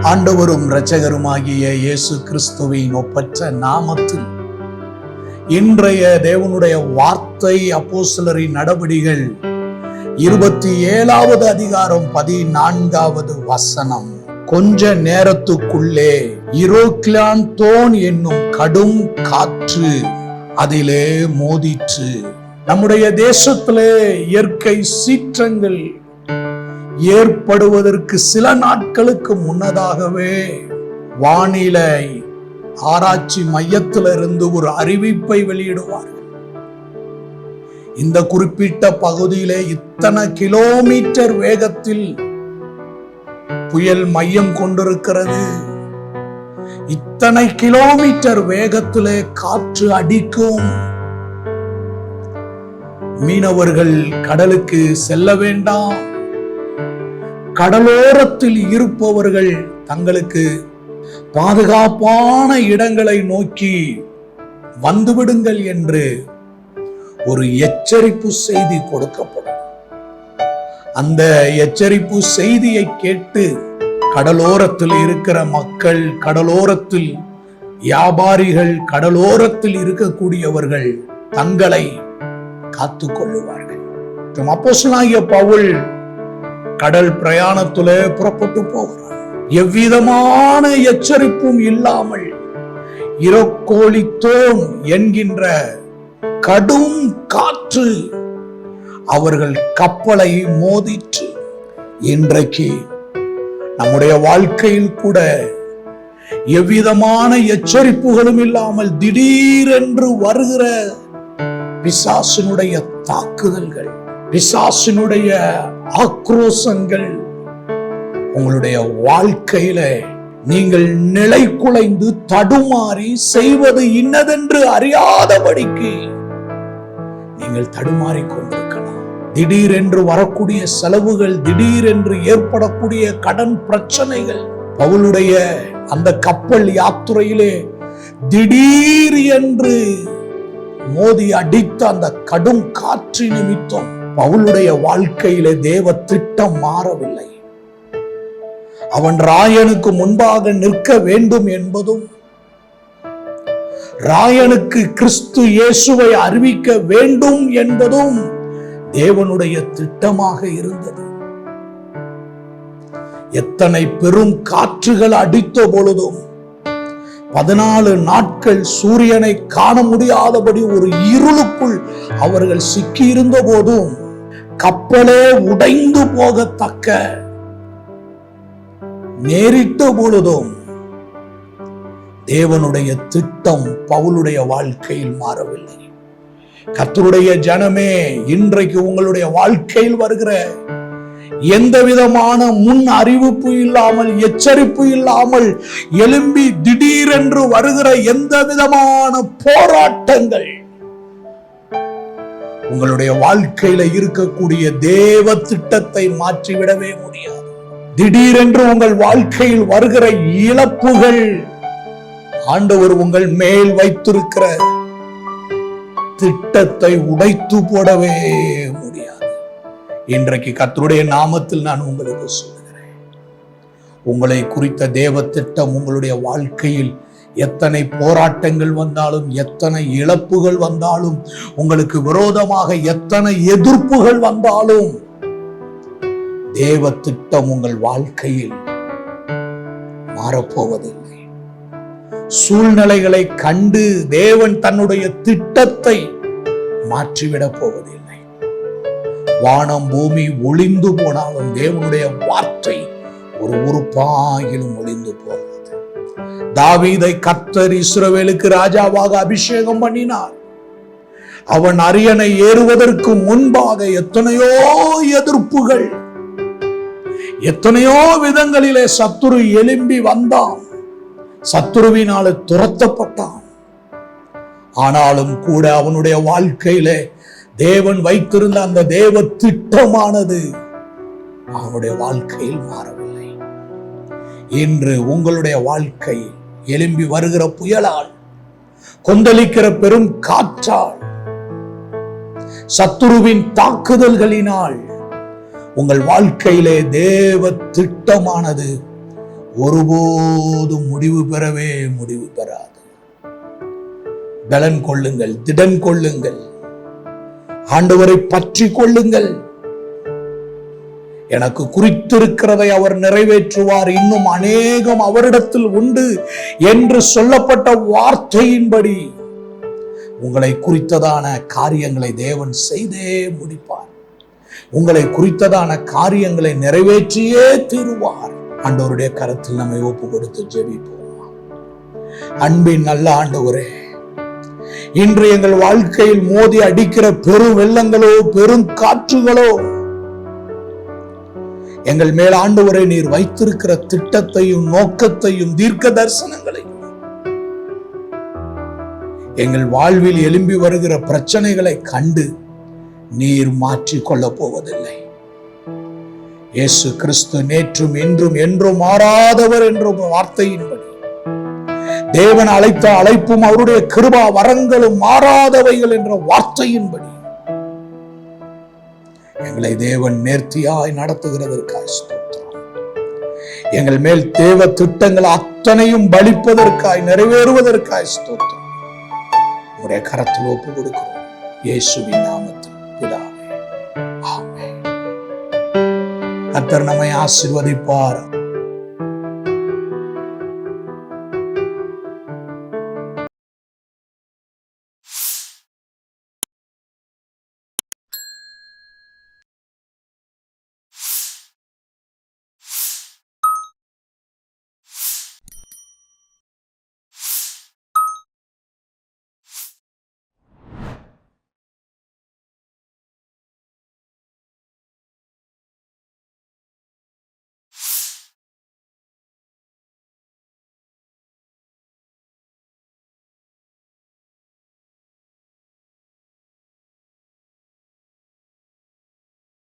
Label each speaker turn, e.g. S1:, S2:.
S1: ஆண்டவரும் இரட்சகருமாகிய இயேசு கிறிஸ்துவின் ஒப்பற்ற நாமத்தில் இன்றைய தேவனுடைய வார்த்தை அப்போஸ்தலரின் நடபடிகள் 27வது அதிகாரம் 14வது வசனம். கொஞ்ச நேரத்துக்குள்ளே யூரோக்லாந்தோன் என்னும் கடும் காற்று அதிலே மோதிற்று. நம்முடைய தேசத்திலே இயற்கை சீற்றங்கள் ஏற்படுவதற்கு சில நாட்களுக்கு முன்னதாகவே வானிலை ஆராய்ச்சி மையத்திலிருந்து ஒரு அறிவிப்பை வெளியிடுவார்கள். இந்த குறிப்பிட்ட பகுதியிலே இத்தனை கிலோமீட்டர் வேகத்தில் புயல் மையம் கொண்டிருக்கிறது, இத்தனை கிலோமீட்டர் வேகத்திலே காற்று அடிக்கும், மீனவர்கள் கடலுக்கு செல்ல வேண்டாம், கடலோரத்தில் இருப்பவர்கள் தங்களுக்கு பாதுகாப்பான இடங்களை நோக்கி வந்துவிடுங்கள் என்று ஒரு எச்சரிப்பு செய்தி கொடுக்கப்படும். அந்த எச்சரிப்பு செய்தியை கேட்டு கடலோரத்தில் இருக்கிற மக்கள், கடலோரத்தில் வியாபாரிகள், கடலோரத்தில் இருக்கக்கூடியவர்கள் தங்களை காத்துக் கொள்ளுவார்கள். அப்போஸ்தலனாகிய பவுல் கடல் பிரயாணத்திலே புறப்பட்டு போகிறார். எவ்விதமான எச்சரிப்பும் இல்லாமல் யூரோக்லாந்தோன் என்கின்ற கடும் காற்று அவர்கள் கப்பலை மோதிற்று. இன்றைக்கு நம்முடைய வாழ்க்கையில் கூட எவ்விதமான எச்சரிப்புகளும் இல்லாமல் திடீரென்று வருகிற பிசாசினுடைய தாக்குதல்கள், பிசாசினுடைய ஆக்ரோஷங்கள் உங்களுடைய வாழ்க்கையில நீங்கள் நிலை குலைந்து தடுமாறி செய்வது இன்னதென்று அறியாதபடிக்கு நீங்கள் தடுமாறி கொண்டிருக்கலாம். திடீரென்று வரக்கூடிய செலவுகள், திடீரென்று ஏற்படக்கூடிய கடன் பிரச்சனைகள், பவுலுடைய அந்த கப்பல் யாத்திரையிலே திடீர் என்று மோதி அடித்த அந்த கடும் காற்று நிமித்தம் பவுலுடைய வாழ்க்கையிலே தேவ திட்டம் மாறவில்லை. அவன் ராயனுக்கு முன்பாக நிற்க வேண்டும் என்பதும், ராயனுக்கு கிறிஸ்து இயேசுவை அறிவிக்க வேண்டும் என்பதும் தேவனுடைய திட்டமாக இருந்தது. எத்தனை பெரும் காற்றுகள் அடித்த பொழுதும் 14 நாட்கள் சூரியனை காண முடியாதபடி ஒரு இருளுக்குள் அவர்கள் சிக்கியிருந்த போதும், கப்பலே உடைந்து போகத்தக்க நேரிட்ட பொழுதும் தேவனுடைய திட்டம் பவுலுடைய வாழ்க்கையில் மாறவில்லை. கர்த்தருடைய ஜனமே, இன்றைக்கு உங்களுடைய வாழ்க்கையில் வருகிற எந்த விதமான முன் அறிவிப்பு இல்லாமல், எச்சரிப்பு இல்லாமல் எழும்பி திடீரென்று வருகிற எந்த விதமான போராட்டங்கள் உங்களுடைய வாழ்க்கையில இருக்கக்கூடிய தேவ திட்டத்தை மாற்றிவிடவே முடியாது. திடீரென்று உங்கள் வாழ்க்கையில் வருகிற இழப்புகள் ஆண்டவர் உங்கள் மேல் வைத்திருக்கிற திட்டத்தை உடைத்து போடவே முடியாது. இன்றைக்கு கர்த்தருடைய நாமத்தில் நான் உங்களுக்கு சொல்லுகிறேன், உங்களை குறித்த தேவ திட்டம் உங்களுடைய வாழ்க்கையில் எத்தனை போராட்டங்கள் வந்தாலும், எத்தனை இழப்புகள் வந்தாலும், உங்களுக்கு விரோதமாக எத்தனை எதிர்ப்புகள் வந்தாலும், தேவ திட்டம் உங்கள் வாழ்க்கையில் மாறப்போவதில்லை. சூழ்நிலைகளை கண்டு தேவன் தன்னுடைய திட்டத்தை மாற்றிவிடப் போவதில்லை. வானம் பூமி ஒளிந்து போனாலும் தேவனுடைய வார்த்தை ஒரு உறுப்பாகிலும் ஒளிந்து போகிறது. தாவீதை கர்த்தர் இஸ்ரவேலுக்கு ராஜாவாக அபிஷேகம் பண்ணினார். அவன் அரியணை ஏறுவதற்கு முன்பாக எத்தனையோ எதிர்ப்புகள், எத்தனையோ விதங்களிலே சத்துரு எழும்பி வந்தான், சத்துருவினால துரத்தப்பட்டான். ஆனாலும் கூட அவனுடைய வாழ்க்கையிலே தேவன் வைத்திருந்த அந்த தேவ திட்டமானது அவனுடைய வாழ்க்கையில் மாறவில்லை. இன்று உங்களுடைய வாழ்க்கை எழும்பி வருகிற புயலால், கொந்தளிக்கிற பெரும் காற்றால், சத்துருவின் தாக்குதல்களினால் உங்கள் வாழ்க்கையிலே தேவ திட்டமானது ஒருபோதும் முடிவு பெறாது. பலன் கொள்ளுங்கள், திடன் கொள்ளுங்கள், ஆண்டவரை பற்றி கொள்ளுங்கள். எனக்கு குறித்திருக்கிறதை அவர் நிறைவேற்றுவார், இன்னும் அநேகம் அவரிடத்தில் உண்டு என்று சொல்லப்பட்ட வார்த்தையின்படி உங்களை குறித்ததான காரியங்களை தேவன் செய்தே முடிப்பார். உங்களை குறித்ததான காரியங்களை நிறைவேற்றியே தீருவார். ஆண்டவருடைய கரத்தில் நம்மை ஒப்பு கொடுத்து ஜெபிப்போம். அன்பின் நல்ல ஆண்டவரே, இன்று எங்கள் வாழ்க்கையில் மோதி அடிக்கிற பெரும் வெள்ளங்களோ பெரும் காற்றுகளோ எங்கள் மேல் ஆண்டவரே நீர் வைத்திருக்கிற திட்டத்தையும் நோக்கத்தையும் தீர்க்க தரிசனங்களையும் எங்கள் வாழ்வில் எழும்பி வருகிற பிரச்சனைகளை கண்டு நீர் மாற்றிக் கொள்ளப் போவதில்லை. இயேசு கிறிஸ்து நேற்றும் இன்றும் என்றும் மாறாதவர் என்ற வார்த்தையின்படி தேவன் அழைத்த அழைப்பும் அவருடைய கிருபா வரங்களும் மாறாதவைகள் என்ற வார்த்தையின்படி எங்களை தேவன் நேர்த்தியாய் நடத்துகிறதற்காய் ஸ்தோத்திரம். எங்கள் மேல் தேவ திட்டங்கள் அத்தனையும் பலிப்பதற்காய் நிறைவேறுவதற்காய் ஸ்தோத்திரம். உடைய கரத்தில் ஒப்பு கொடுக்கிறோம் இயேசுவின் நாமத்தில் பிதாவே, ஆமென். கர்த்தர் நம்மை ஆசீர்வதிப்பார்.